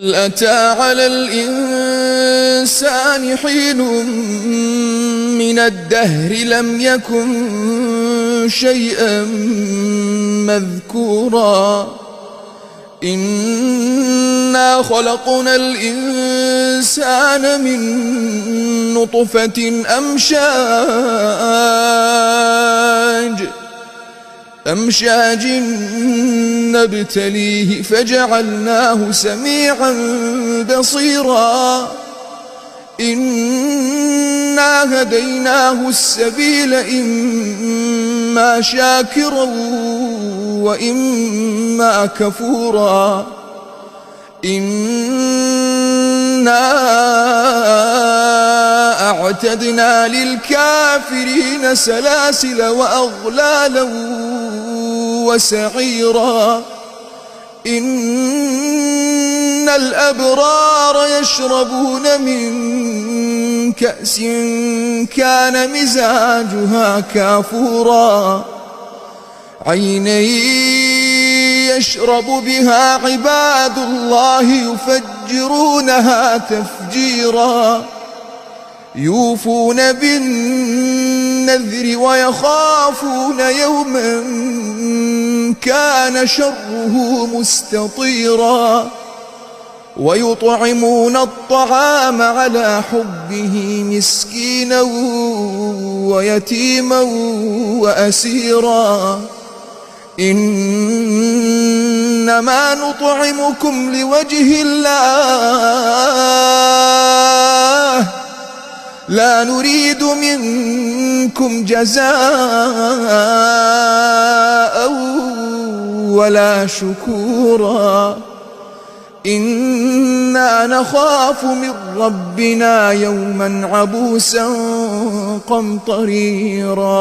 هل أتى على الإنسان حين من الدهر لم يكن شيئا مذكورا إنا خلقنا الإنسان من نطفة أمشاج نبتليه فجعلناه سميعا بصيرا إنا هديناه السبيل إما شاكرا وإما كفورا إنا أعتدنا للكافرين سلاسل وأغلالا وسعيرا إن الأبرار يشربون من كأس كان مزاجها كافورا عينا يشرب بها عباد الله يفجرونها تفجيرا يوفون بالنذر ويخافون يوما كان شره مستطيرا ويطعمون الطعام على حبه مسكينا ويتيما وأسيرا إنما نطعمكم لوجه الله لا نريد منكم جزاء ولا شكورا إنا نخاف من ربنا يوما عبوسا قمطريرا.